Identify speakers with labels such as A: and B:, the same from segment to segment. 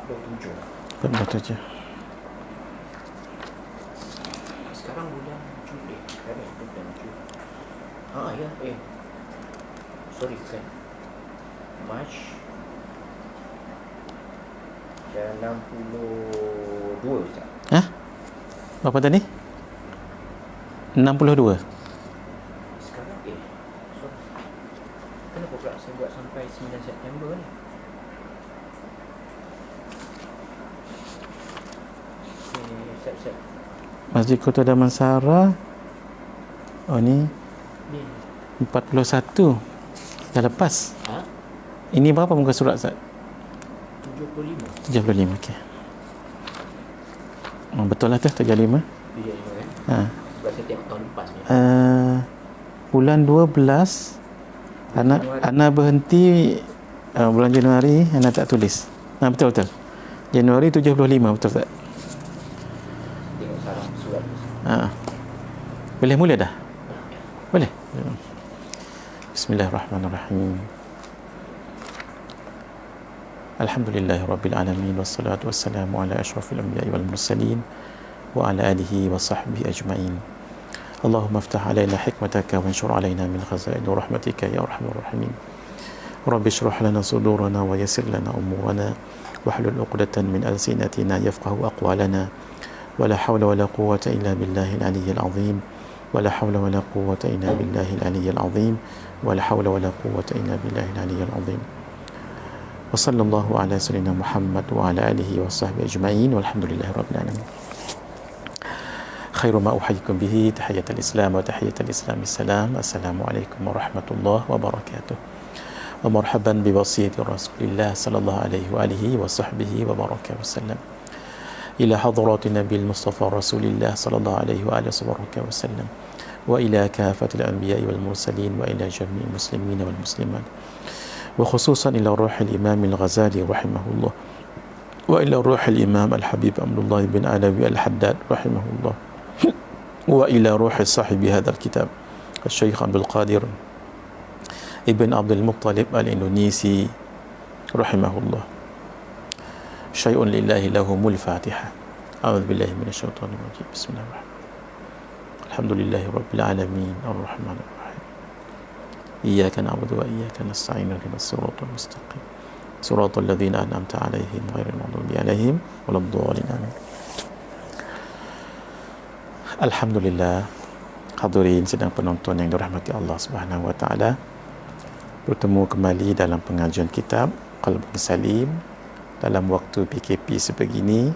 A: 47.
B: Sekarang bulan Juli. Bulan Juli. Ya. Sorry, bukan. March. Dah 62, Ustaz.
A: Berapa tadi? 62.
B: Sekarang sorry. Kenapa pula saya buat sampai 9 September ni? Siap-siap.
A: Masjid Kota Damansara. Oh ni
B: Ni
A: 41. Dah lepas. Ini berapa muka surat, Ustaz?
B: 75.
A: 75, okey. Betul lah tu, 35.
B: 75 kan? Sebab saya tengok tahun lepas ni.
A: Bulan 12 Ana berhenti bulan Januari. Ana tak tulis. Betul. Januari 75, betul tak?
B: Tengok sarang surat.
A: Boleh mula dah? Boleh. Bismillahirrahmanirrahim. Alhamdulillahirabbil alamin wassalatu wassalamu ala asyrafil anbiya'i wal mursalin wa ala alihi wa sahbihi ajma'in. Allahumma aftah alaina hikmataka wa anshur alaina min khazain rahmatika ya arhamar rahimin. Rabbi shrah lana sudurana wa yassir lana umurana wahlul 'uqdatan min alsinatina yafqahu aqwalana wa la hawla wa la quwwata illa billahil aliyyil azim wa la hawla wa la quwwata illa billahil aliyyil azim wa la hawla wa la quwwata illa billahil aliyyil azim. Wa sallallahu ala sayyidina Muhammad wa ala alihi wa sahbihi ajma'in walhamdulillahi rabbil alamin. Khairu ma uhayyikum bihi tahiyatul islam wa tahiyatul islam assalam. Assalamualaikum warahmatullahi wabarakatuh. Wa marhaban bi wasiyati Rasulillah sallallahu alaihi wa alihi wa sahbihi wa baraka wasallam. Ila hadratin Nabil Mustafa Rasulillah sallallahu alaihi wa alihi wa baraka wasallam. Wa ila kafatil anbiya'i wal mursalin wa ila jami'il muslimin wal muslimat. وخصوصا إلى روح الإمام الغزالي رحمه الله وإلى روح الإمام الحبيب عبد الله بن علوي الحداد رحمه الله وإلى روح صاحب هذا الكتاب الشيخ عبد القادر ابن عبد المطلب الإندونيسي رحمه الله. شيء لله لهم الفاتحة. أعوذ بالله من الشيطان الرجيم. بسم الله الرحمن الرحيم. الحمد لله رب العالمين الرحمن الرحيم إياك نعبد وإياك نستعين اهدنا الصراط المستقيم صراط الذين أنعمت عليهم غير المغضوب عليهم ولا الضالين آمين. Alhamdulillah, hadirin sedang penonton yang dirahmati Allah Subhanahu wa taala, bertemu kembali dalam pengajian kitab Qalbun Salim dalam waktu PKP sebegini.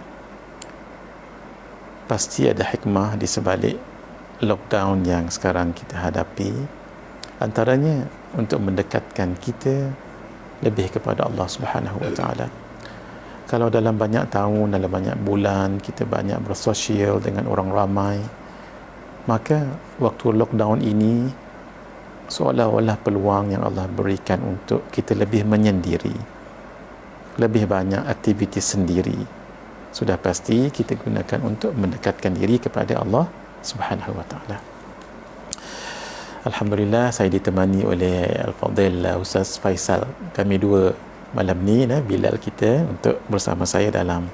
A: Pasti ada hikmah di sebalik lockdown yang sekarang kita hadapi. Antaranya untuk mendekatkan kita lebih kepada Allah Subhanahu wa taala. Kalau dalam banyak tahun, dalam banyak bulan kita banyak bersosial dengan orang ramai, maka waktu lockdown ini seolah-olah peluang yang Allah berikan untuk kita lebih menyendiri, lebih banyak aktiviti sendiri. Sudah pasti kita gunakan untuk mendekatkan diri kepada Allah Subhanahu wa taala. Alhamdulillah, saya ditemani oleh Al-Fadhil Ustaz Faisal. Kami dua malam ni, Bilal kita, untuk bersama saya dalam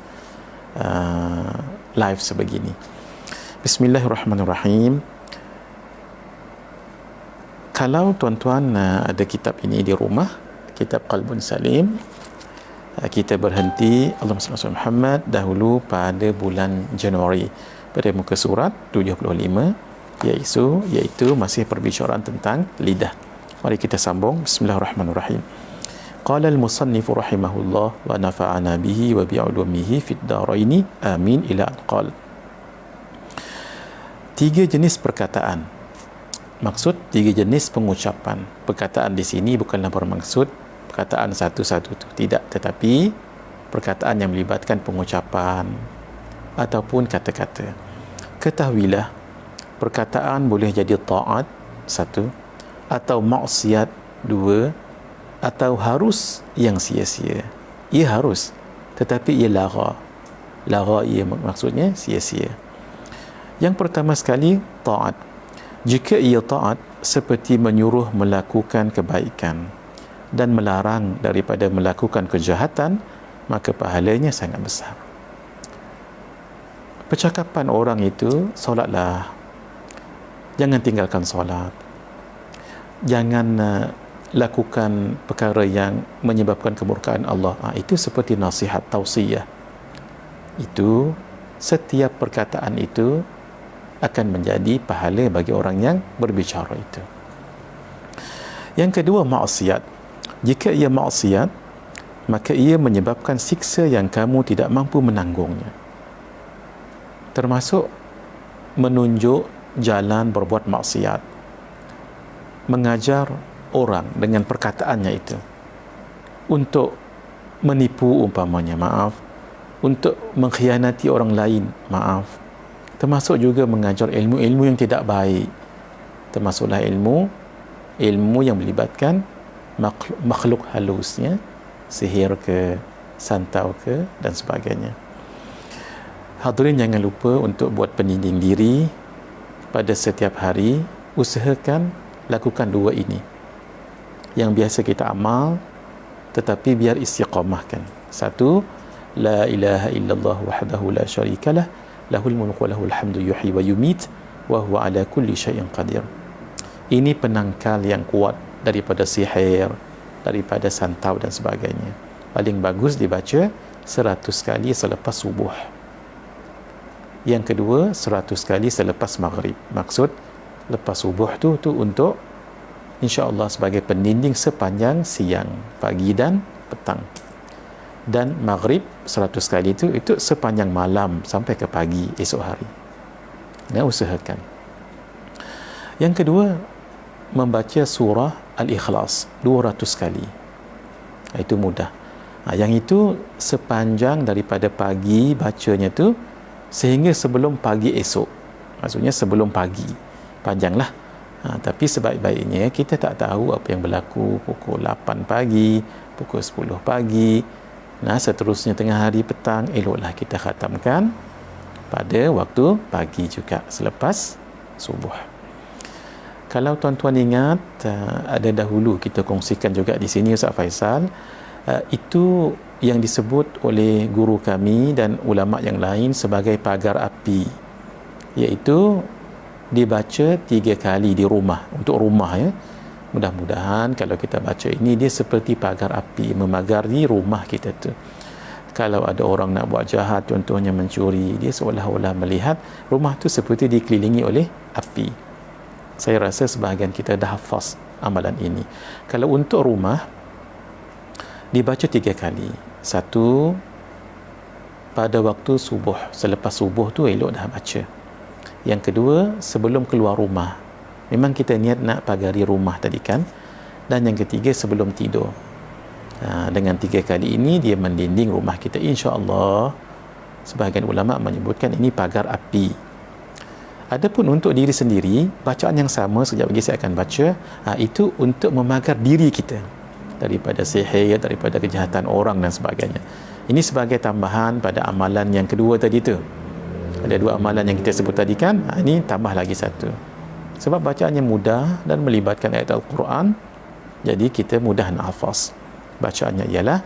A: live sebegini. Bismillahirrahmanirrahim. Kalau tuan-tuan ada kitab ini di rumah, kitab Qalbun Salim, kita berhenti Allahumma salli ala Muhammad dahulu pada bulan Januari pada muka surat 75, iaitu masih perbicaraan tentang lidah. Mari kita sambung. Bismillahirrahmanirrahim. Qala al-musannif rahimahullah wa nafa'ana bihi wa bi'ulumihi fid daraini amin ila al-qal. 3 jenis perkataan. Maksud 3 jenis pengucapan. Perkataan di sini bukanlah bermaksud perkataan satu-satu tu, tidak, tetapi perkataan yang melibatkan pengucapan ataupun kata-kata. Ketahuilah, perkataan boleh jadi taat, 1, atau maksiat, 2, atau harus yang sia-sia. Ia harus, tetapi ia lara. Lara ia maksudnya sia-sia. Yang pertama sekali, taat. Jika ia taat seperti menyuruh melakukan kebaikan dan melarang daripada melakukan kejahatan, maka pahalanya sangat besar. Percakapan orang itu, solatlah, jangan tinggalkan solat, jangan lakukan perkara yang menyebabkan kemurkaan Allah. Itu seperti nasihat, tausiah. Itu, setiap perkataan itu akan menjadi pahala bagi orang yang berbicara itu. Yang kedua, maksiat. Jika ia maksiat, maka ia menyebabkan siksa yang kamu tidak mampu menanggungnya. Termasuk menunjuk jalan berbuat maksiat, mengajar orang dengan perkataannya itu untuk menipu umpamanya, maaf, untuk mengkhianati orang lain, maaf, termasuk juga mengajar ilmu-ilmu yang tidak baik, termasuklah ilmu yang melibatkan makhluk halusnya, sihir ke, santau ke, dan sebagainya. Hadirin jangan lupa untuk buat pendinding diri pada setiap hari. Usahakan lakukan dua ini yang biasa kita amal, tetapi biar istiqamahkan. Satu, la ilaha illallah wahdahu la syarikalah, lahul mulku wa lahul hamdu yuhyi wa yumit wa huwa ala kulli syai'in qadir. Ini penangkal yang kuat daripada sihir, daripada santau dan sebagainya. Paling bagus dibaca 100 kali selepas subuh. Yang kedua, 100 kali selepas maghrib. Maksud lepas subuh tu untuk insya-Allah sebagai pendinding sepanjang siang, pagi dan petang. Dan maghrib 100 kali itu sepanjang malam sampai ke pagi esok hari. Usahakan. Yang kedua, membaca surah Al-Ikhlas 200 kali. Itu mudah. Yang itu sepanjang daripada pagi bacanya tu sehingga sebelum pagi esok. Maksudnya sebelum pagi. Panjanglah. Tapi sebaik-baiknya kita tak tahu apa yang berlaku pukul 8 pagi, pukul 10 pagi. Seterusnya tengah hari, petang, eloklah kita khatamkan pada waktu pagi juga selepas subuh. Kalau tuan-tuan ingat, ada dahulu kita kongsikan juga di sini Ustaz Faisal, itu yang disebut oleh guru kami dan ulama yang lain sebagai pagar api, iaitu dibaca 3 kali di rumah, untuk rumah ya. Mudah-mudahan kalau kita baca ini, dia seperti pagar api memagari rumah kita tu. Kalau ada orang nak buat jahat, contohnya mencuri, dia seolah-olah melihat rumah tu seperti dikelilingi oleh api. Saya rasa sebahagian kita dah hafaz amalan ini. Kalau untuk rumah, dibaca 3 kali. Satu, pada waktu subuh, selepas subuh tu elok dah baca. Yang kedua, sebelum keluar rumah. Memang kita niat nak pagari rumah tadi kan. Dan yang ketiga, sebelum tidur. Dengan 3 kali ini dia mendinding rumah kita, insya-Allah. Sebahagian ulama menyebutkan ini pagar api. Adapun untuk diri sendiri, bacaan yang sama sekejap lagi saya akan baca, itu untuk memagar diri kita daripada sihir, daripada kejahatan orang dan sebagainya. Ini sebagai tambahan pada amalan yang kedua tadi tu. Ada 2 amalan yang kita sebut tadi kan, ini tambah lagi 1. Sebab bacaannya mudah dan melibatkan ayat Al-Quran, jadi kita mudah nak hafaz. Bacaannya ialah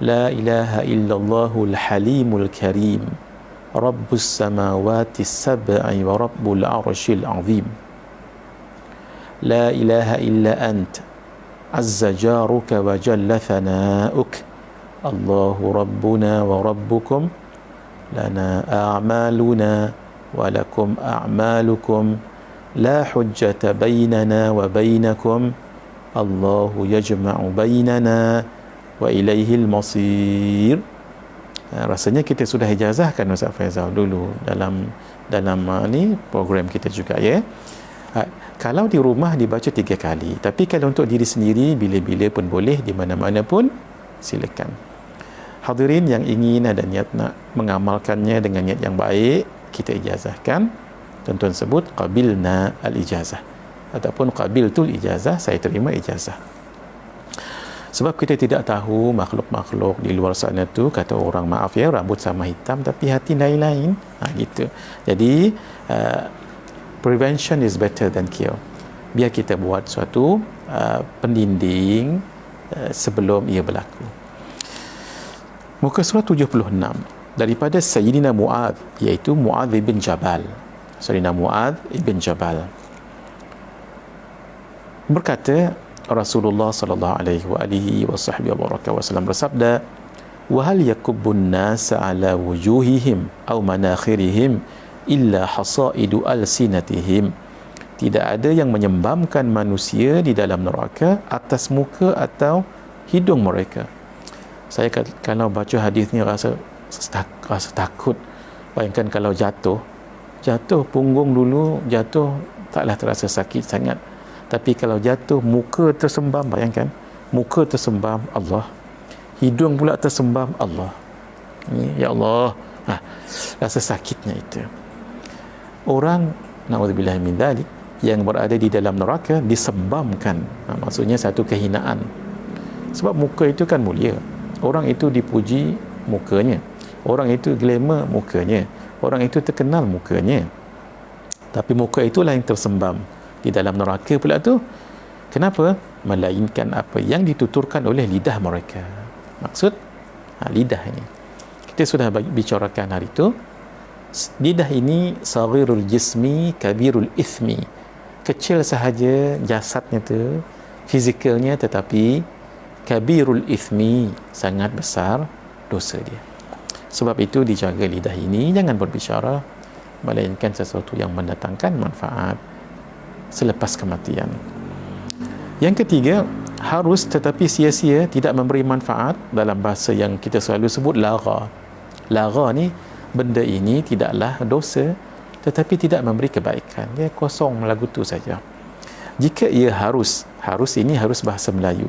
A: La ilaha illallahul halimul karim, Rabbus samawati sab'i wa Rabbul arshil azim. La ilaha illa ant, azza jaruka wa jalla thana'uk, Allahu rabbuna wa rabbukum, lana a'maluna wa lakum a'malukum, la hujjata bainana wa bainakum, Allahu yajma'u bainana wa ilaihil masir. Rasanya kita sudah ijazahkan Ustaz Faizal dulu dalam ni program kita juga ya. Kalau di rumah dibaca 3 kali, tapi kalau untuk diri sendiri bila-bila pun boleh, di mana-mana pun silakan. Hadirin yang ingin ada niat nak mengamalkannya dengan niat yang baik, kita ijazahkan. Tuan-tuan sebut qabilna al-ijazah ataupun qabiltul ijazah, saya terima ijazah. Sebab kita tidak tahu makhluk-makhluk di luar sana tu, kata orang, maaf ya, rambut sama hitam tapi hati lain-lain, gitu. Jadi prevention is better than cure. Biar kita buat suatu pendinding sebelum ia berlaku. Muka surat 76 daripada Sayyidina Mu'adh, iaitu Mu'adh ibn Jabal. Sayyidina Mu'adh ibn Jabal berkata, Rasulullah sallallahu alaihi wasallam bersabda, wa hal yakubbun nas ala wujuhihim aw manakhirihim illa hasaidu alsinatihim. Tidak ada yang menyembamkan manusia di dalam neraka atas muka atau hidung mereka. Saya kalau baca hadis ni rasa takut. Bayangkan kalau jatuh punggung dulu jatuh taklah terasa sakit sangat. Tapi kalau jatuh muka tersembam, bayangkan muka tersembam Allah, hidung pula tersembam Allah. Ya Allah, rasa sakitnya itu. Orang naudzubillah min dzalik yang berada di dalam neraka disembamkan, maksudnya satu kehinaan. Sebab muka itu kan mulia. Orang itu dipuji mukanya, orang itu glamour mukanya, orang itu terkenal mukanya. Tapi muka itulah yang tersembam di dalam neraka pula tu. Kenapa? Melainkan apa yang dituturkan oleh lidah mereka. Maksud lidah ini, kita sudah bicarakan hari itu, lidah ini saghirul jismi kabirul ithmi, kecil sahaja jasadnya tu, fizikalnya, tetapi kabirul ithmi, sangat besar dosa dia. Sebab itu dijaga lidah ini, jangan berbicara melainkan sesuatu yang mendatangkan manfaat selepas kematian. Yang ketiga, harus tetapi sia-sia, tidak memberi manfaat. Dalam bahasa yang kita selalu sebut lagha. Lagha ni, benda ini tidaklah dosa tetapi tidak memberi kebaikan, dia kosong lagu tu saja. Jika ia harus ini harus bahasa Melayu.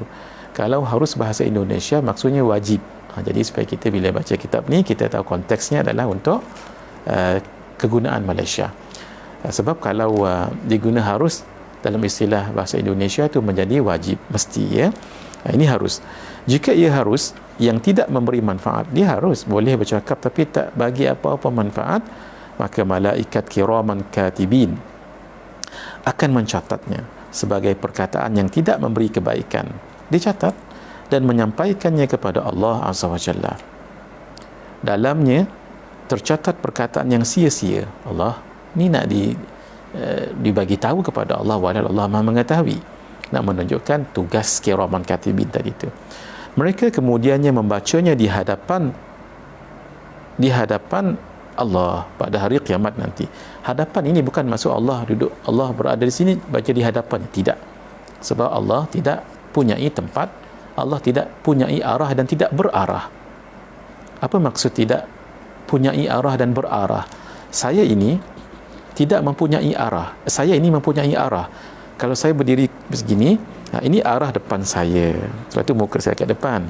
A: Kalau harus bahasa Indonesia maksudnya wajib. Jadi supaya kita bila baca kitab ni kita tahu konteksnya adalah untuk kegunaan Malaysia. Sebab kalau diguna harus dalam istilah bahasa Indonesia itu menjadi wajib, mesti, ya. Ini harus. Jika ia harus yang tidak memberi manfaat, dia harus boleh bercakap tapi tak bagi apa-apa manfaat, maka malaikat kiraman katibin akan mencatatnya sebagai perkataan yang tidak memberi kebaikan, dicatat dan menyampaikannya kepada Allah Azza wa Jalla. Dalamnya tercatat perkataan yang sia-sia. Allah ni nak dibagi tahu kepada Allah, walal Allah Maha mengetahui, nak menunjukkan tugas kiraman katibin tadi itu. Mereka kemudiannya membacanya di hadapan Allah pada hari kiamat nanti. Hadapan ini bukan maksud Allah duduk, Allah berada di sini baca di hadapan, tidak. Sebab Allah tidak punyai tempat, Allah tidak punyai arah dan tidak berarah. Apa maksud tidak punyai arah dan berarah? Saya ini tidak mempunyai arah, saya ini mempunyai arah. Kalau saya berdiri begini, ini arah depan saya, sebab itu muka saya ke depan.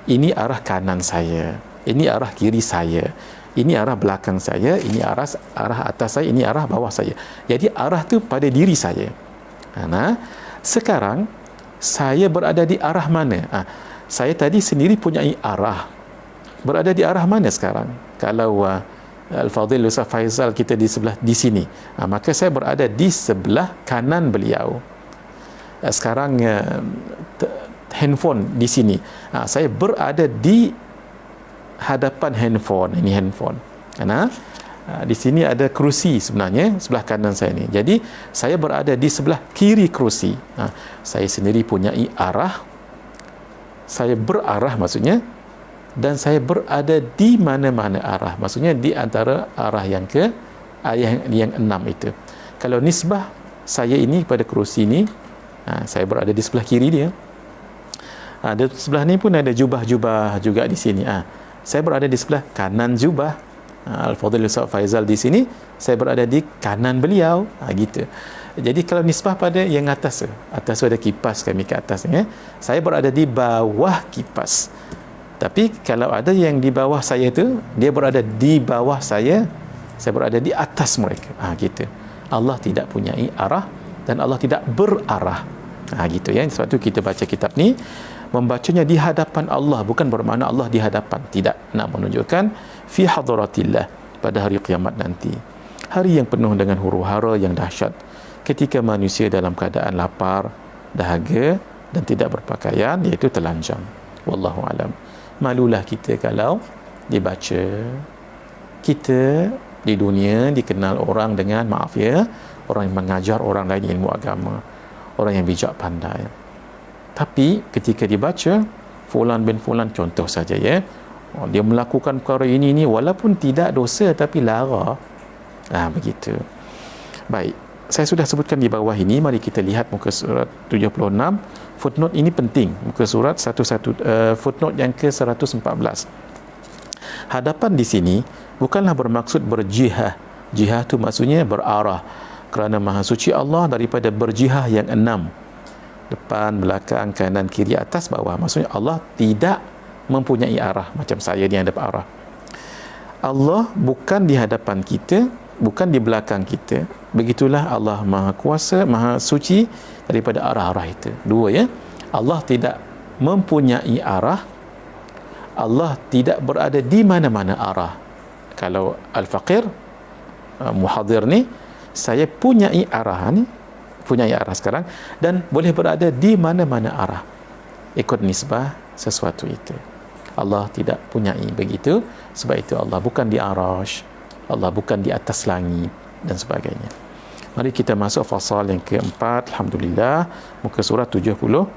A: Ini arah kanan saya, ini arah kiri saya, ini arah belakang saya, ini arah atas saya, ini arah bawah saya. Jadi arah tu pada diri saya. Nah, sekarang saya berada di arah mana? Saya tadi sendiri punyai arah. Berada di arah mana sekarang? Kalau Al-Fadhil Ustaz Faizal kita di sebelah di sini, maka saya berada di sebelah kanan beliau. Sekarang handphone di sini, saya berada di hadapan handphone. Ini handphone. Karena di sini ada kerusi sebenarnya sebelah kanan saya ni. Jadi saya berada di sebelah kiri kerusi. Saya sendiri punyai arah. Saya berarah maksudnya, dan saya berada di mana-mana arah. Maksudnya di antara arah yang yang 6 itu. Kalau nisbah saya ini pada kerusi ini, saya berada di sebelah kiri dia. Di sebelah ni pun ada jubah-jubah juga di sini. Saya berada di sebelah kanan jubah. Al-Fadhil Ustaz Faizal di sini, saya berada di kanan beliau. Gitu. Jadi kalau nisbah pada yang atas ada kipas kami ke atasnya, saya berada di bawah kipas. Tapi kalau ada yang di bawah saya tu, dia berada di bawah saya berada di atas mereka. Gitu. Allah tidak punyai arah dan Allah tidak berarah. Gitu ya. Sebab tu kita baca kitab ni, membacanya di hadapan Allah, bukan bermakna Allah di hadapan, tidak. Nak menunjukkan fi hadratillah, pada hari kiamat nanti. Hari yang penuh dengan huru-hara yang dahsyat, ketika manusia dalam keadaan lapar, dahaga dan tidak berpakaian, iaitu telanjang. Wallahu alam. Malulah kita kalau dibaca. Kita di dunia dikenal orang dengan, maaf ya, orang yang mengajar orang lain ilmu agama, orang yang bijak pandai. Tapi ketika dibaca, fulan bin fulan, contoh saja ya, dia melakukan perkara ini walaupun tidak dosa tapi lara. Begitu. Baik, saya sudah sebutkan di bawah ini. Mari kita lihat muka surat 76. Footnote ini penting. Muka surat footnote yang ke-114. Hadapan di sini bukanlah bermaksud berjihah. Jihah tu maksudnya berarah. Kerana Maha Suci Allah daripada berjihah yang 6. Depan, belakang, kanan, kiri, atas, bawah. Maksudnya Allah tidak mempunyai arah macam saya ni ada arah. Allah bukan di hadapan kita, bukan di belakang kita. Begitulah Allah Maha Kuasa, Maha Suci daripada arah-arah itu. Dua ya. Allah tidak mempunyai arah. Allah tidak berada di mana-mana arah. Kalau Al-Faqir muhadir ni, saya punyai arah sekarang dan boleh berada di mana-mana arah. Ikut nisbah sesuatu itu. Allah tidak punyai begitu. Sebab itu Allah bukan di arash, Allah bukan di atas langit dan sebagainya. Mari kita masuk fasal yang keempat. Alhamdulillah, muka surat 77.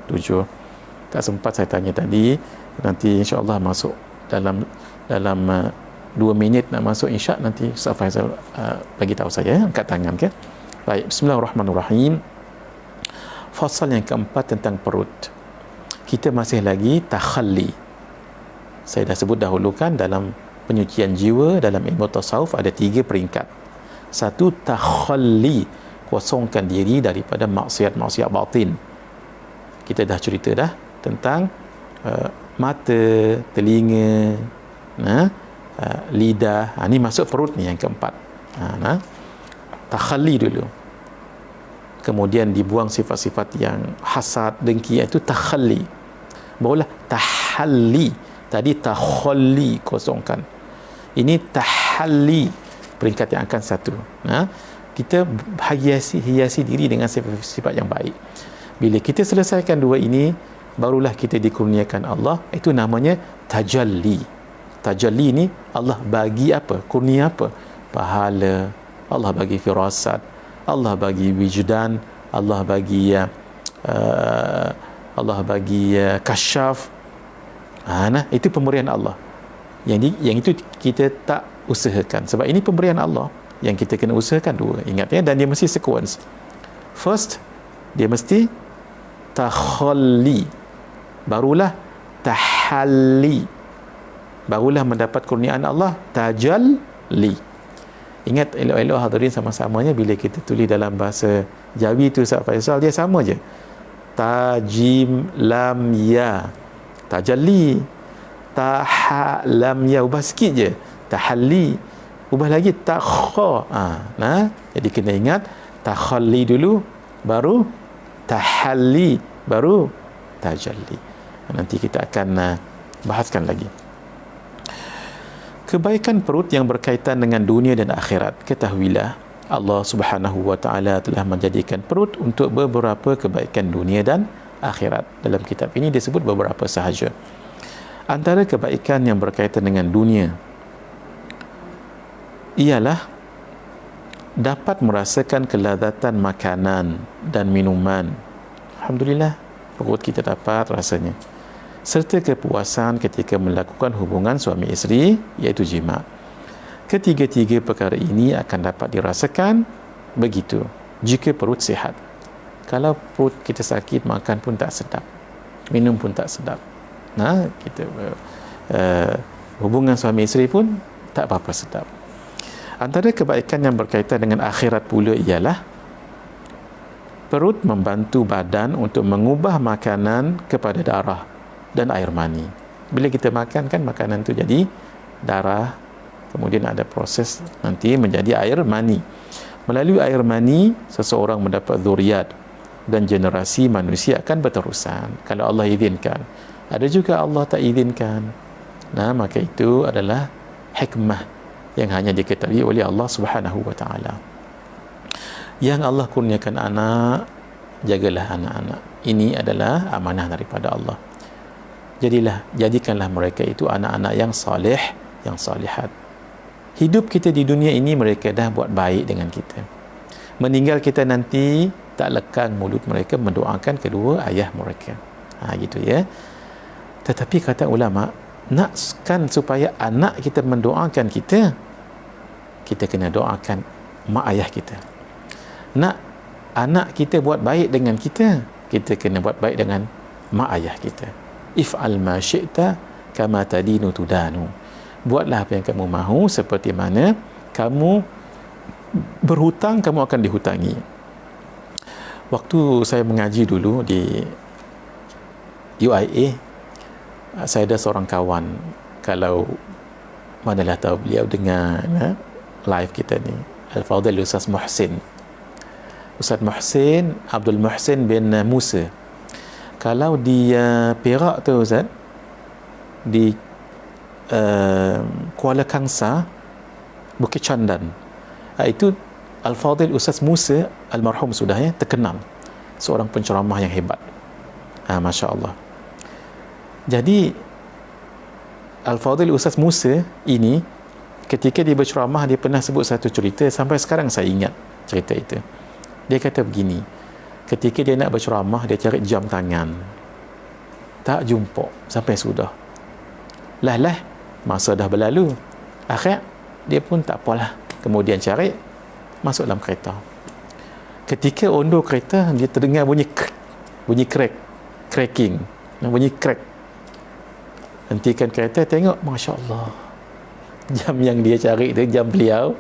A: Tak sempat saya tanya tadi, nanti insya-Allah masuk dalam 2 minit nak masuk insya, nanti Ustaz Faizal bagi tahu saya, angkat tangan ke. Baik, bismillahirrahmanirrahim. Fasal yang keempat tentang perut. Kita masih lagi takhalli. Saya dah sebut dahulu kan, dalam penyucian jiwa dalam ilmu tasawuf ada 3 peringkat. 1, takhalli, kosongkan diri daripada maksiat-maksiat batin. Kita dah cerita dah tentang mata, telinga, lidah. Ni masuk perut ni yang keempat. Takhalli dulu. Kemudian dibuang sifat-sifat yang hasad, dengki, itu takhalli. Barulah tahalli. Tadi takhalli, kosongkan. Ini tahalli, peringkat yang akan 1. Kita hiasi diri dengan sifat-sifat yang baik. Bila kita selesaikan 2 ini, barulah kita dikurniakan Allah. Itu namanya tajalli. Tajalli ni Allah bagi apa? Kurnia apa? Pahala. Allah bagi firasat. Allah bagi wijdan. Allah bagi kasyaf. Itu pemberian Allah. Yang itu kita tak usahakan. Sebab ini pemberian Allah. Yang kita kena usahakan 2. Ingat ya, dan dia mesti sequence. First, dia mesti takhalli, barulah tahalli, barulah mendapat kurniaan Allah tajalli. Ingat elok-elok hadirin sama-samanya, bila kita tulis dalam bahasa Jawi tu Ustaz Faisal, dia sama je. Tajim lam ya, tajalli. Taha lam ya, ubah sikit je, tahalli. Ubah lagi takha. Jadi kena ingat, takhalli dulu, baru tahalli, baru tajalli. Nanti kita akan bahaskan lagi. Kebaikan perut yang berkaitan dengan dunia dan akhirat. Ketahuilah, Allah Subhanahu wa taala telah menjadikan perut untuk beberapa kebaikan dunia dan akhirat. Dalam kitab ini disebut beberapa sahaja. Antara kebaikan yang berkaitan dengan dunia ialah dapat merasakan kelazatan makanan dan minuman. Alhamdulillah, perut kita dapat rasanya. Serta kepuasan ketika melakukan hubungan suami isteri, iaitu jima. Ketiga-tiga perkara ini akan dapat dirasakan begitu jika perut sihat. Kalau perut kita sakit, makan pun tak sedap, minum pun tak sedap. Kita hubungan suami isteri pun tak apa-apa sedap. Antara kebaikan yang berkaitan dengan akhirat pula ialah perut membantu badan untuk mengubah makanan kepada darah dan air mani. Bila kita makan kan, makanan tu jadi darah, kemudian ada proses nanti menjadi air mani. Melalui air mani, seseorang mendapat zuriat dan generasi manusia akan berterusan kalau Allah izinkan. Ada juga Allah tak izinkan. Maka itu adalah hikmah yang hanya diketahui oleh Allah Subhanahu wa taala. Yang Allah kurniakan anak, jagalah anak-anak. Ini adalah amanah daripada Allah. jadikanlah mereka itu anak-anak yang soleh, yang solihat. Hidup kita di dunia ini mereka dah buat baik dengan kita. Meninggal kita nanti tak lekang mulut mereka mendoakan kedua ayah mereka. Gitu ya. Tetapi kata ulama, nakkan supaya anak kita mendoakan kita, kita kena doakan mak ayah kita. Nak anak kita buat baik dengan kita, kita kena buat baik dengan mak ayah kita. If'al ma syi'ta kama tadinu tudanu. Buatlah apa yang kamu mahu, seperti mana kamu berhutang, kamu akan dihutangi. Waktu saya mengaji dulu di UIA, saya ada seorang kawan, kalau manalah tahu beliau dengar live kita ni, Al-Fadhil Ustaz Muhsin. Ustaz Muhsin, Abdul Muhsin bin Musa. Kalau di Perak tu Ustaz, di Kuala Kangsar, Bukit Candan, itu Al-Fadhil Ustaz Musa almarhum sudah ya, terkenal seorang penceramah yang hebat. Masya Allah. Jadi Al-Fadhil Ustaz Musa ini, ketika dia berceramah, dia pernah sebut satu cerita, sampai sekarang saya ingat cerita itu. Dia kata begini, ketika dia nak berceramah, dia cari jam tangan, tak jumpa sampai sudah. Lah masa dah berlalu. Akhir dia pun tak apalah, kemudian cari, masuk dalam kereta. Ketika undur kereta, dia terdengar bunyi cracking, bunyi crack. Hentikan kereta, tengok, Masya Allah, jam yang dia cari tu, jam beliau,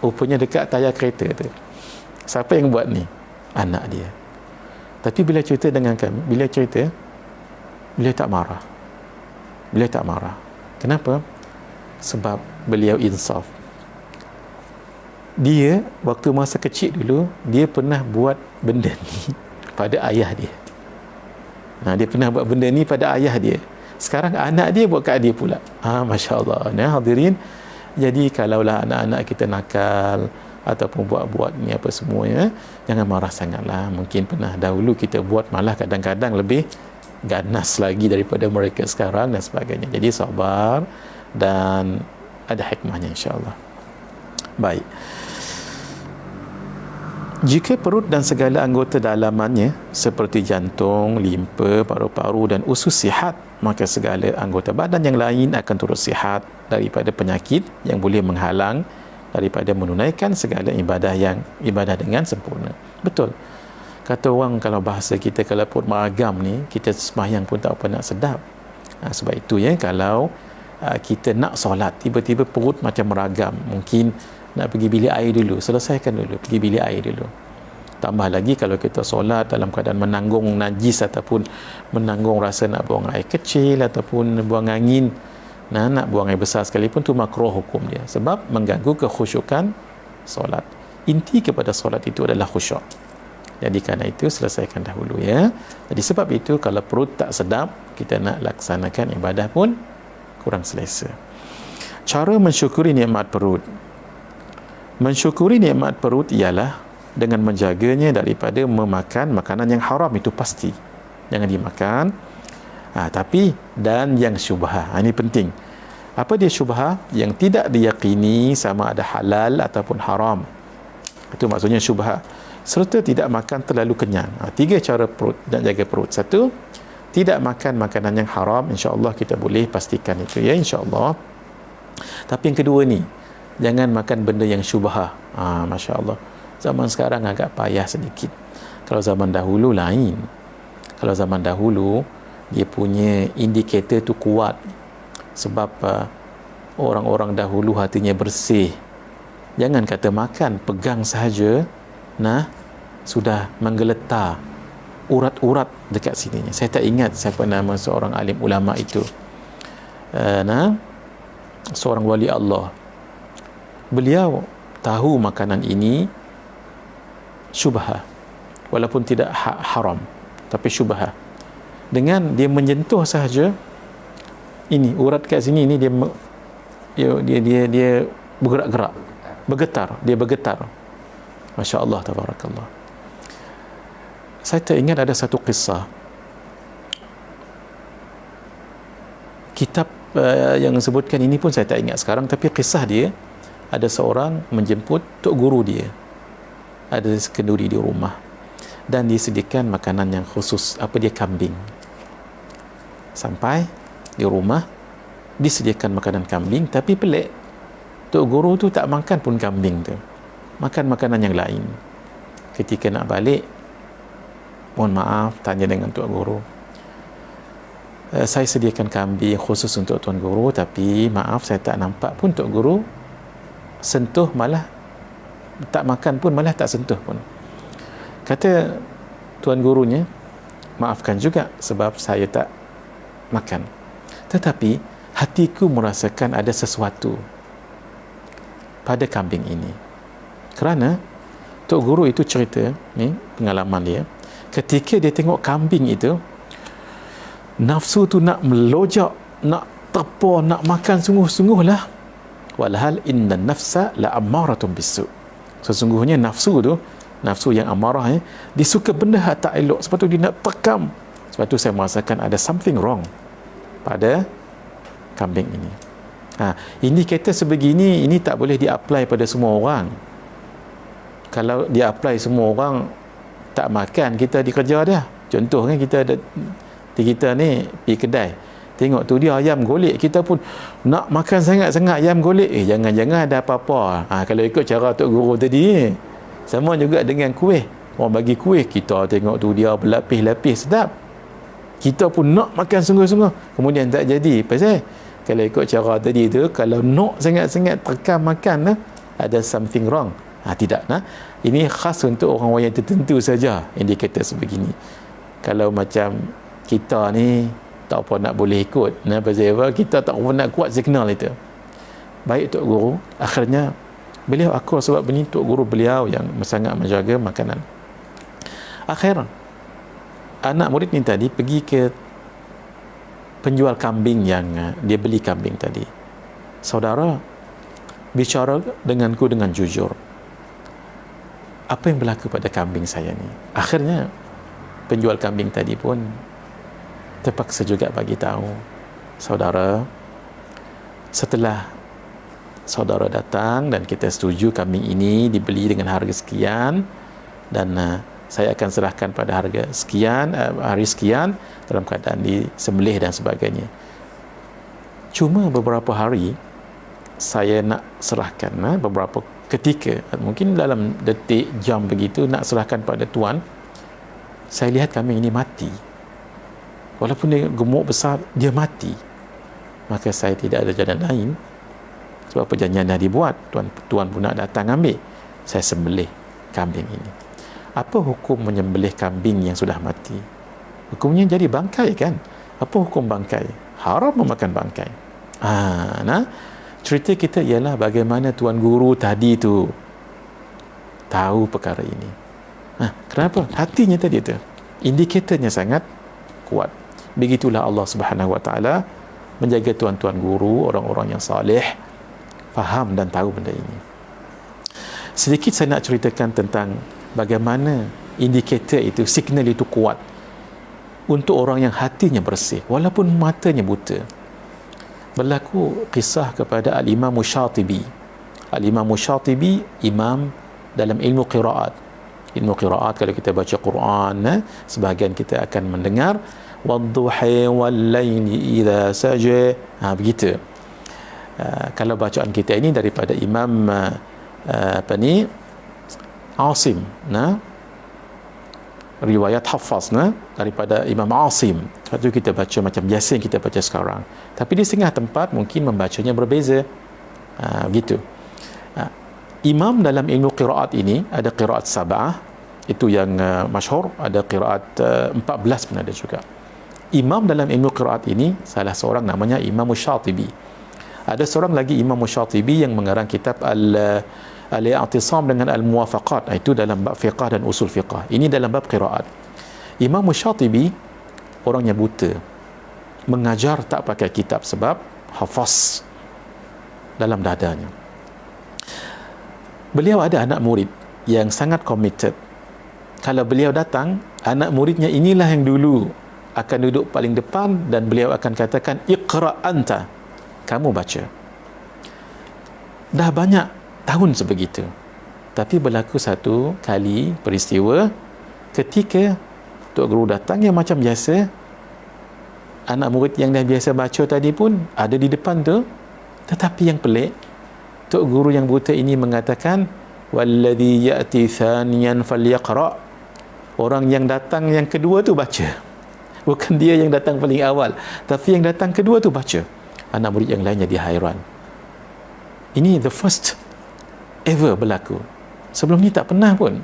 A: rupanya dekat tayar kereta tu. Siapa yang buat ni? Anak dia. Tapi bila cerita dengan kami, beliau tak marah. Beliau tak marah. Kenapa? Sebab beliau insaf. Dia waktu masa kecil dulu, dia pernah buat benda ni pada ayah dia. Dia pernah buat benda ni pada ayah dia. Sekarang anak dia buat kat dia pula. Masya Allah. Hadirin, jadi kalaulah anak-anak kita nakal ataupun buat-buat ni apa semuanya, jangan marah sangatlah. Mungkin pernah dahulu kita buat, malah kadang-kadang lebih ganas lagi daripada mereka sekarang dan sebagainya. Jadi sabar dan ada hikmahnya, insya-Allah. Baik. Jika perut dan segala anggota dalamannya seperti jantung, limpa, paru-paru dan usus sihat, maka segala anggota badan yang lain akan turut sihat daripada penyakit yang boleh menghalang daripada menunaikan segala ibadah dengan sempurna. Betul. Kata orang, kalau bahasa kita, kalau perut meragam ni, kita sembahyang pun tak apa nak sedap. Sebab itu ya, kalau kita nak solat, tiba-tiba perut macam meragam, mungkin nak pergi bilik air dulu, selesaikan dulu, pergi bilik air dulu. Tambah lagi kalau kita solat dalam keadaan menanggung najis ataupun menanggung rasa nak buang air kecil ataupun buang angin, nak buang air besar sekalipun, tu makruh hukum dia, sebab mengganggu kekhusyukan solat. Inti kepada solat itu adalah khusyuk. Jadi kerana itu selesaikan dahulu ya. Jadi sebab itu kalau perut tak sedap, kita nak laksanakan ibadah pun kurang selesa. Cara mensyukuri nikmat perut. Mensyukuri nikmat perut ialah dengan menjaganya daripada memakan makanan yang haram, itu pasti. Jangan dimakan. Tapi dan yang syubhah. Ini penting. Apa dia syubhah? Yang tidak diyakini sama ada halal ataupun haram. Itu maksudnya syubhah. Serta tidak makan terlalu kenyang. 3 cara perut dan jaga perut. 1, tidak makan makanan yang haram. InsyaAllah kita boleh pastikan itu ya, insyaAllah. Tapi yang kedua ni, jangan makan benda yang syubhah. Masya Allah. Zaman sekarang agak payah sedikit. Kalau zaman dahulu lain. Kalau zaman dahulu, dia punya indikator tu kuat. Sebab orang-orang dahulu hatinya bersih. Jangan kata makan, pegang sahaja, sudah menggeletar urat-urat dekat sininya. Saya tak ingat siapa nama seorang alim ulama itu. Seorang wali Allah. Beliau tahu makanan ini syubhah, walaupun tidak haram, tapi syubhah. Dengan dia menyentuh sahaja ini urat kat sini, ini dia bergerak-gerak, bergetar. Masya Allah, tabarakallah. Saya teringat ada satu kisah. yang sebutkan ini pun saya tak ingat sekarang, tapi kisah dia, ada seorang menjemput tok guru dia, ada kenduri di rumah, dan disediakan makanan yang khusus, apa dia, kambing. Sampai di rumah disediakan makanan kambing, tapi pelik, tok guru tu tak makan pun kambing tu, makan makanan yang lain. Ketika nak balik, mohon maaf, tanya dengan tok guru, saya sediakan kambing khusus untuk tuan guru, tapi maaf saya tak nampak pun tok guru sentuh, malah tak makan pun, malah tak sentuh pun. Kata tuan gurunya, maafkan juga sebab saya tak makan, tetapi hatiku merasakan ada sesuatu pada kambing ini. Kerana tok guru itu cerita, ni pengalaman dia, ketika dia tengok kambing itu, nafsu tu nak melojak, nak terpa, nak makan sungguh-sungguh lah. Walhal inna nafsa la ammaratun bisu. Sesungguhnya nafsu tu, nafsu yang amarah, dia suka benda tak elok, sebab tu dia nak tekam. Sebab tu saya merasakan ada something wrong pada kambing ini. Indikator sebegini, ini tak boleh di-apply pada semua orang. Kalau di-apply semua orang tak makan, kita dikejar dia. Contohnya kita ni pergi kedai, tengok tu dia ayam golek, kita pun nak makan sangat-sangat ayam golek. Jangan-jangan ada apa-apa. Kalau ikut cara tok guru tadi, sama juga dengan kuih. Orang bagi kuih, kita tengok tu dia berlapis-lapis, sedap, kita pun nak makan sungguh-sungguh, kemudian tak jadi. Pasal kalau ikut cara tadi tu, kalau nak sangat-sangat terkam makan, ada something wrong. Tidak. Ini khas untuk orang-orang yang tertentu saja indikator sebegini. Kalau macam kita ni tak apa nak boleh ikut, pasal apa, kita tak apa nak kuat signal itu. Baik tok guru, akhirnya beliau akur sebab ini tok guru beliau yang sangat menjaga makanan. Akhir anak murid ni tadi pergi ke penjual kambing yang dia beli kambing tadi. Saudara, bicara denganku dengan jujur, apa yang berlaku pada kambing saya ni? Akhirnya penjual kambing tadi pun terpaksa juga bagi tahu, saudara, setelah saudara datang dan kita setuju kambing ini dibeli dengan harga sekian, dan saya akan serahkan pada harga sekian, hari sekian, dalam keadaan disembelih dan sebagainya. Cuma beberapa hari saya nak serahkan, beberapa ketika, mungkin dalam detik, jam begitu, nak serahkan pada tuan, saya lihat kambing ini mati. Walaupun dia gemuk besar, dia mati. Maka saya tidak ada jalan lain, sebab perjanjian dah dibuat, tuan pun nak datang ambil, saya sembelih kambing ini. Apa hukum menyembelih kambing yang sudah mati? Hukumnya jadi bangkai kan? Apa hukum bangkai? Haram memakan bangkai. Cerita kita ialah bagaimana tuan guru tadi tu tahu perkara ini. Kenapa? Hatinya tadi tu, indikatornya sangat kuat. Begitulah Allah Subhanahu Wa Taala menjaga tuan-tuan guru, orang-orang yang saleh, faham dan tahu benda ini. Sedikit saya nak ceritakan tentang bagaimana indikator itu, signal itu kuat untuk orang yang hatinya bersih walaupun matanya buta. Berlaku kisah kepada Al-Imam Syatibi. Al-Imam Syatibi imam dalam ilmu qiraat. Ilmu qiraat, kalau kita baca Quran, sebahagian kita akan mendengar wadduhi wal-laili idza saja, begitu. Kalau bacaan kita ini daripada Imam Asim, riwayat Hafaz daripada Imam Asim. Sebab tu kita baca macam biasa yang kita baca sekarang, tapi di setengah tempat mungkin membacanya berbeza, begitu. Imam dalam ilmu qiraat ini ada qiraat sab'ah, itu yang masyhur, ada qiraat 14 pun ada juga. Imam dalam ilmu qiraat ini salah seorang namanya Imam Syatibi. Ada seorang lagi Imam Syatibi yang mengarang kitab Al-I'tisam dengan Al-Muwafaqat, itu dalam bab fiqh dan usul fiqh. Ini dalam bab qiraat. Imam Syatibi orangnya buta, mengajar tak pakai kitab sebab hafaz dalam dadanya. Beliau ada anak murid yang sangat committed. Kalau beliau datang, anak muridnya inilah yang dulu akan duduk paling depan dan beliau akan katakan iqra anta, kamu baca. Dah banyak tahun sebegitu, tapi berlaku satu kali peristiwa ketika Tok Guru datang yang macam biasa. Anak murid yang dah biasa baca tadi pun ada di depan tu, tetapi yang pelik, Tok Guru yang buta ini mengatakan, walladhi ya'ti thaniyan falyaqra. Orang yang datang yang kedua tu baca. Bukan dia yang datang paling awal, tapi yang datang kedua tu baca. Anak murid yang lain jadi hairan. Ini the first ever berlaku. Sebelum ni tak pernah pun.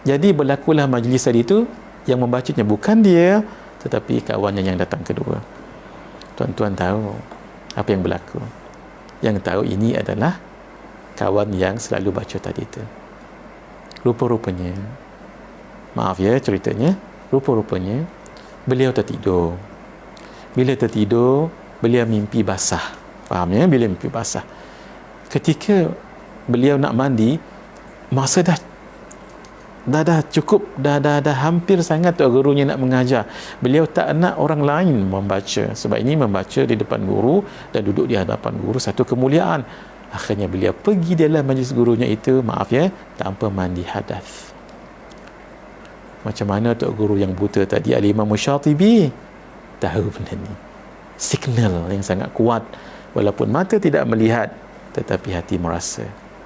A: Jadi berlakulah majlis tadi tu, yang membacanya bukan dia, tetapi kawannya yang datang kedua. Tuan-tuan tahu apa yang berlaku? Yang tahu ini adalah kawan yang selalu baca tadi tu. Rupa-rupanya, maaf ya ceritanya, rupa-rupanya beliau tertidur. Bila tertidur, beliau mimpi basah. Faham ya? Bila mimpi basah, ketika beliau nak mandi, masa dah cukup, dah hampir sangat Tok Gurunya nak mengajar. Beliau tak nak orang lain membaca, sebab ini membaca di depan guru dan duduk di hadapan guru satu kemuliaan. Akhirnya beliau pergi dalam majlis gurunya itu, maaf ya, tanpa mandi hadas. Macam mana Tok Guru yang buta tadi, Al-Imam Syatibi, tahu benda ni? Signal yang sangat kuat, walaupun mata tidak melihat, tetapi hati merasa.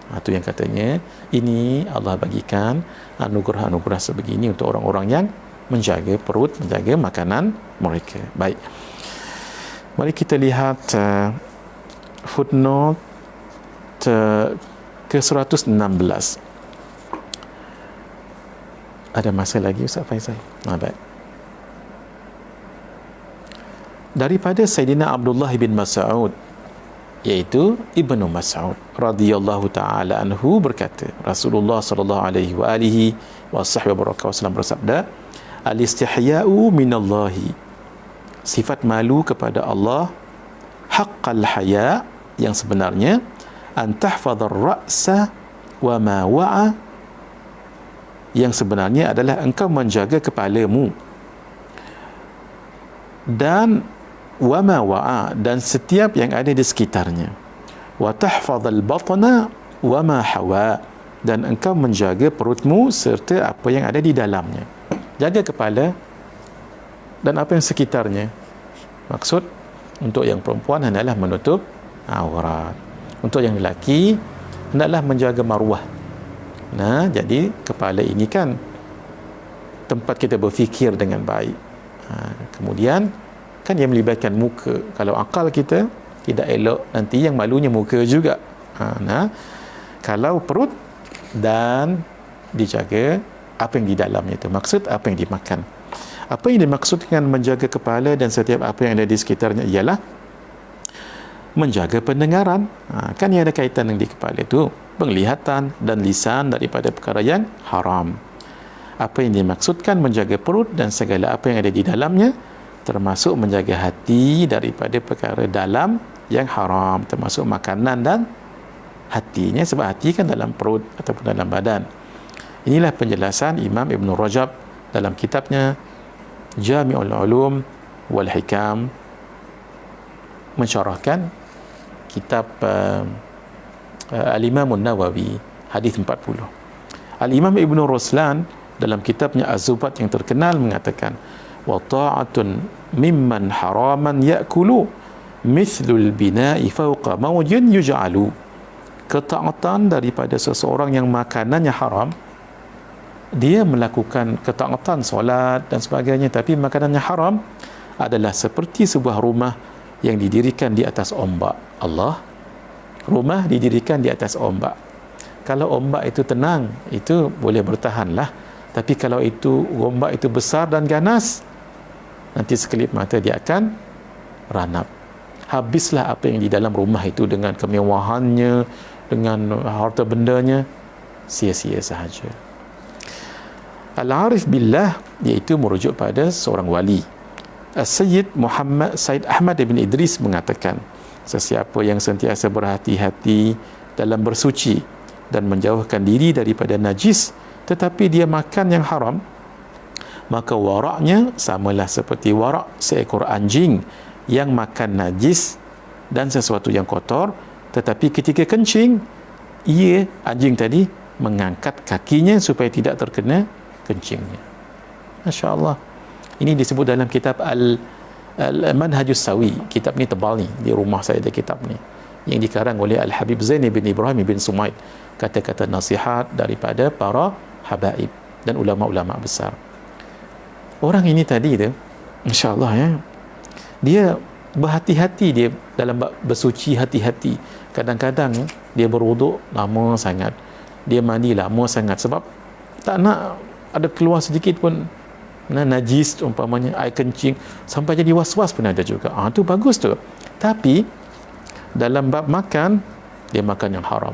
A: Itu yang katanya, ini Allah bagikan anugerah-anugerah sebegini untuk orang-orang yang menjaga perut, menjaga makanan mereka. Baik, mari kita lihat footnote ke 116. Ada masa lagi Ustaz Faizal? Baik. Daripada Sayyidina Abdullah bin Mas'ud, iaitu Ibnu Mas'ud radhiyallahu taala anhu berkata, Rasulullah sallallahu alaihi wa alihi wasallam bersabda, al-istihya'u minallahi, sifat malu kepada Allah, haqqal haya, yang sebenarnya, an tahfadhar ra'sa wa ma wa'a, yang sebenarnya adalah engkau menjaga kepalamu, dan wa ma wa'a, dan setiap yang ada di sekitarnya, wa tahfadhal batna wa ma hawa, dan engkau menjaga perutmu serta apa yang ada di dalamnya. Jaga kepala dan apa yang sekitarnya. Maksud untuk yang perempuan hendaklah menutup aurat, untuk yang lelaki hendaklah menjaga maruah. Nah, jadi kepala ini kan tempat kita berfikir dengan baik. Kemudian kan dia melibatkan muka. Kalau akal kita tidak elok, nanti yang malunya muka juga. Nah, kalau perut dan dijaga apa yang di dalamnya itu. Maksud apa yang dimakan. Apa yang dimaksud dengan menjaga kepala dan setiap apa yang ada di sekitarnya ialah menjaga pendengaran. Kan yang ada kaitan dengan di kepala itu, penglihatan dan lisan daripada perkara yang haram. Apa yang dimaksudkan menjaga perut dan segala apa yang ada di dalamnya, termasuk menjaga hati daripada perkara dalam yang haram, termasuk makanan dan hatinya, sebab hati kan dalam perut ataupun dalam badan. Inilah penjelasan Imam Ibn Rajab dalam kitabnya Jami'ul Ulum wal Hikam, mensyarahkan kitab Al-Imam An-Nawawi, hadis 40. Al-Imam Ibn Ruslan dalam kitabnya Az-Zubat yang terkenal mengatakan, wa ta'atun mimman haraman ya'kulu mithlul bina'i fawqa mawjin yuj'alu. Ketaatan daripada seseorang yang makanannya haram, dia melakukan ketaatan solat dan sebagainya, tapi makanannya haram, adalah seperti sebuah rumah yang didirikan di atas ombak. Allah, rumah didirikan di atas ombak. Kalau ombak itu tenang, itu boleh bertahanlah. Tapi kalau itu ombak itu besar dan ganas, nanti sekelip mata dia akan ranap. Habislah apa yang di dalam rumah itu dengan kemewahannya, dengan harta bendanya, sia-sia sahaja. Al-Arif Billah, iaitu merujuk pada seorang wali. Sayyid Said Ahmad bin Idris mengatakan, sesiapa yang sentiasa berhati-hati dalam bersuci dan menjauhkan diri daripada najis, tetapi dia makan yang haram, maka waraknya samalah seperti warak seekor anjing yang makan najis dan sesuatu yang kotor, tetapi ketika kencing, anjing tadi mengangkat kakinya supaya tidak terkena kencingnya. Masya Allah. Ini disebut dalam kitab Al-Manhajus Sawi. Kitab ni tebal ni, di rumah saya ada kitab ni, yang dikarang oleh Al-Habib Zaini bin Ibrahim bin Sumaid, kata-kata nasihat daripada para habaib dan ulama-ulama besar. Orang ini tadi tu, Masya Allah ya, dia berhati-hati, dia dalam bersuci hati-hati. Kadang-kadang dia berwuduk lama sangat, dia mandi lama sangat, sebab tak nak ada keluar sedikit pun najis umpamanya, air kencing, sampai jadi was-was pun ada juga. Tu bagus tu. Tapi dalam bab makan, dia makan yang haram.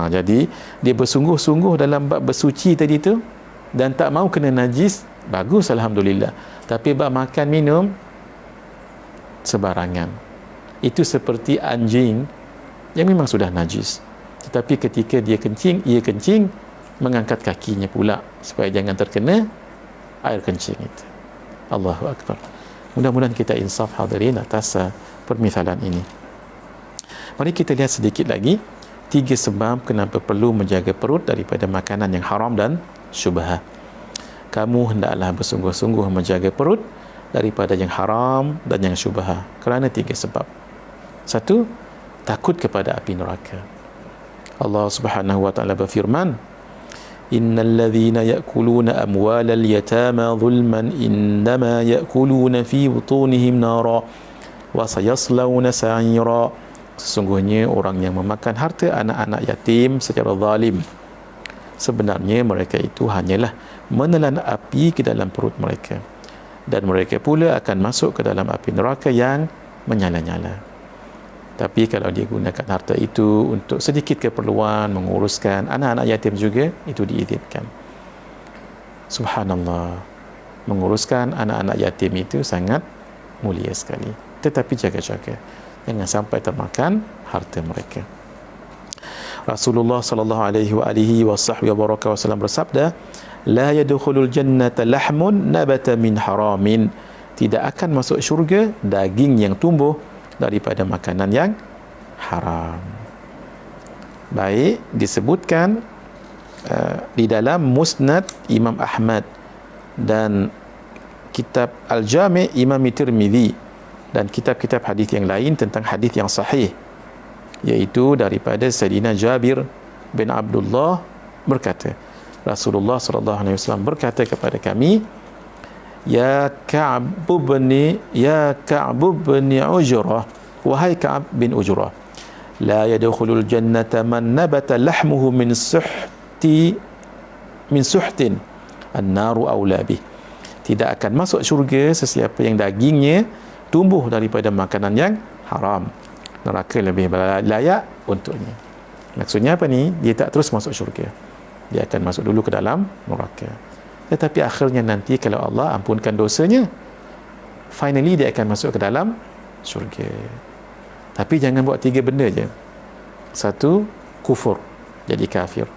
A: Jadi dia bersungguh-sungguh dalam bab bersuci tadi tu dan tak mau kena najis, bagus, alhamdulillah. Tapi bab makan minum sebarangan. Itu seperti anjing yang memang sudah najis, tetapi ketika dia kencing, ia kencing mengangkat kakinya pula supaya jangan terkena air kencing itu. Allahu Akbar. Mudah-mudahan kita insaf hadirin atas permisalan ini. Mari kita lihat sedikit lagi 3 sebab kenapa perlu menjaga perut daripada makanan yang haram dan syubhah. Kamu hendaklah bersungguh-sungguh menjaga perut daripada yang haram dan yang syubhah kerana 3 sebab. 1, takut kepada api neraka. Allah Subhanahu wa taala berfirman, innal ladzina ya'kuluna amwalal yatama zulman innama ya'kuluna fi butunihim nara wa sayaslawna sa'ira. Sesungguhnya orang yang memakan harta anak-anak yatim secara zalim, sebenarnya mereka itu hanyalah menelan api ke dalam perut mereka, dan mereka pula akan masuk ke dalam api neraka yang menyala-nyala. Tapi kalau dia gunakan harta itu untuk sedikit keperluan, menguruskan anak-anak yatim juga, itu diizinkan. Subhanallah, menguruskan anak-anak yatim itu sangat mulia sekali. Tetapi jaga-jaga, jangan sampai termakan harta mereka. Rasulullah sallallahu alaihi wasallam bersabda, la yadkhulul jannata lahmun nabata min haramin. Tidak akan masuk syurga daging yang tumbuh daripada makanan yang haram. Baik, disebutkan di dalam Musnad Imam Ahmad dan kitab Al-Jami' Imam Tirmizi dan kitab-kitab hadis yang lain tentang hadis yang sahih, iaitu daripada Sayyidina Jabir bin Abdullah berkata, Rasulullah sallallahu alaihi wasallam berkata kepada kami, Ya Ka'b bin Ujrah, wahai Ka'b bin Ujrah, la yadkhulul jannata man nabata lahmuhu min suhtin an-naru awla bih. Tidak akan masuk syurga sesiapa yang dagingnya tumbuh daripada makanan yang haram. Neraka lebih layak untuknya. Maksudnya apa ni? Dia tak terus masuk syurga, dia akan masuk dulu ke dalam neraka. Tetapi akhirnya nanti kalau Allah ampunkan dosanya, finally dia akan masuk ke dalam syurga. Tapi jangan buat 3 benda je. 1, kufur, jadi kafir.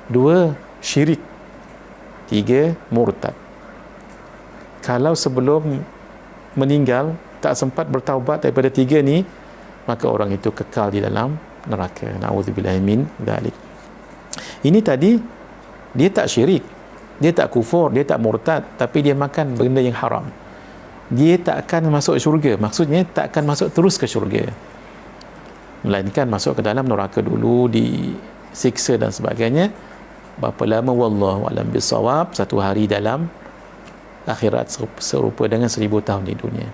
A: 2, syirik. 3, murtad. Kalau sebelum meninggal tak sempat bertaubat daripada 3 ni, maka orang itu kekal di dalam neraka. Na'udzubillahi min dzalik. Ini tadi dia tak syirik, dia tak kufur, dia tak murtad, tapi dia makan benda yang haram. Dia tak akan masuk syurga. Maksudnya tak akan masuk terus ke syurga, melainkan masuk ke dalam neraka dulu, disiksa dan sebagainya. Berapa lama? Wallahu a'lam bissawab. 1 hari dalam akhirat serupa dengan 1000 tahun di dunia.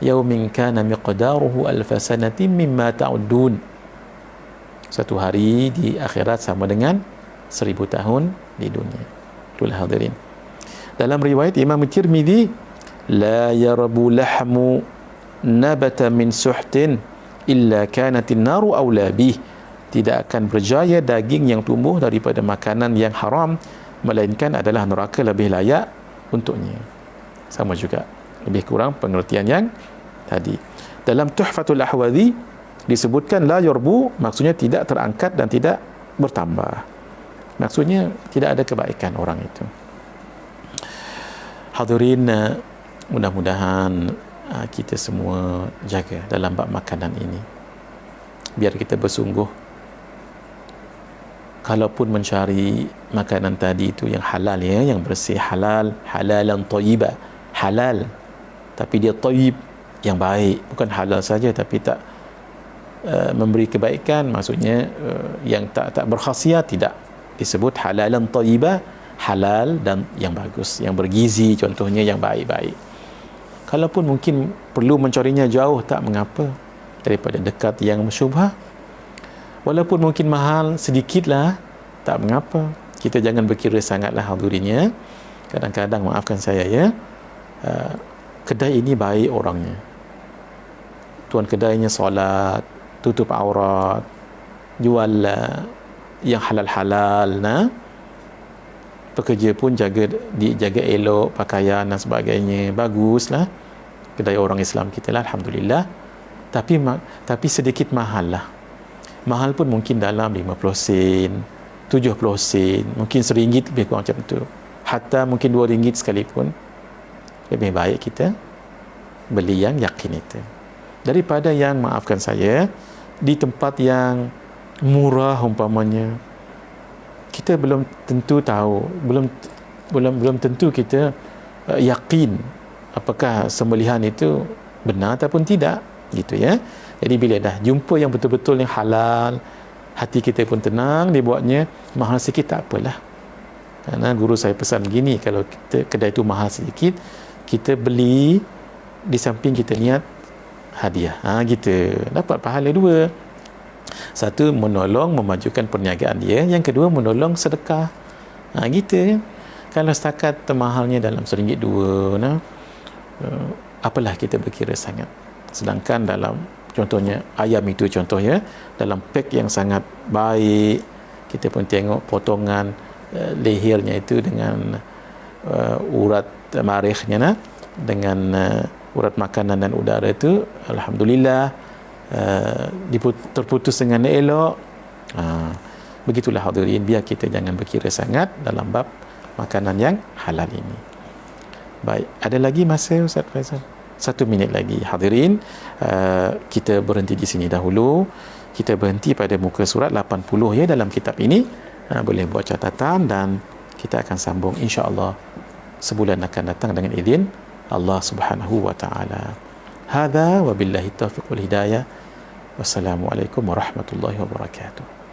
A: Yaumin kana miqdaruhu alfa sanatin mimma ta'uddun. 1 hari di akhirat sama dengan 1000 tahun di dunia. Itulah hadirin. Dalam riwayat Imam Tirmizi, la yarbu lahmu nabata min suhtin illa kanatin naru awla bih. Tidak akan berjaya daging yang tumbuh daripada makanan yang haram, melainkan adalah neraka lebih layak untuknya. Sama juga, lebih kurang pengertian yang tadi. Dalam Tuhfatul Ahwazi disebutkan la yarbu, maksudnya tidak terangkat dan tidak bertambah. Maksudnya tidak ada kebaikan orang itu. Hadirin, mudah-mudahan kita semua jaga dalam bab makanan ini. Biar kita bersungguh, kalaupun mencari makanan tadi itu yang halal, ya, yang bersih, halalan thayyiba, halal tapi dia thayyib, yang baik, bukan halal saja tapi tak memberi kebaikan, maksudnya yang tak berkhasiat, tidak disebut halalan thayyiba, halal dan yang bagus, yang bergizi, contohnya yang baik-baik. Kalaupun mungkin perlu mencarinya jauh, tak mengapa, daripada dekat yang syubhah. Walaupun mungkin mahal sedikitlah, tak mengapa. Kita jangan berkira sangatlah hadirinnya. Kadang-kadang, maafkan saya ya, kedai ini baik orangnya, tuan kedainya solat, tutup aurat, jual yang halal-halal, pekerja pun dijaga elok, pakaian dan sebagainya, baguslah. Kedai orang Islam kita lah, alhamdulillah. Tapi sedikit mahal lah. Mahal pun mungkin dalam 50 sen, 70 sen, mungkin RM1 lebih kurang macam tu. Hatta mungkin RM2 sekalipun. Lebih baik kita beli yang yakin itu, daripada yang, maafkan saya, di tempat yang murah umpamanya. Kita belum tentu tahu, belum tentu kita yakin apakah sembelihan itu benar ataupun tidak, gitu ya. Jadi bila dah jumpa yang betul-betul yang halal, hati kita pun tenang, dibuatnya mahal sikit tak apalah. Karena guru saya pesan begini, kalau kedai itu mahal sedikit, kita beli, di samping kita niat hadiah, gitu, dapat pahala dua. Satu, menolong, memajukan perniagaan dia. Yang kedua, menolong sedekah, gitu. Kalau setakat mahalnya dalam RM1, $2, apalah kita berkira sangat. Sedangkan dalam, contohnya ayam itu, contohnya dalam pack yang sangat baik, kita pun tengok potongan lehernya itu dengan urat marikhnya, dengan urat makanan dan udara itu, alhamdulillah, terputus dengan elok. Begitulah hadirin, biar kita jangan berkira sangat dalam bab makanan yang halal ini. Baik, ada lagi masa Ustaz Faizal? 1 minit lagi. Hadirin, kita berhenti di sini dahulu. Kita berhenti pada muka surat 80 ya dalam kitab ini. Boleh buat catatan dan kita akan sambung insya-Allah sebulan akan datang dengan izin Allah Subhanahu wa taala. Hadza wa billahi taufiq wal hidayah. Wassalamualaikum warahmatullahi wabarakatuh.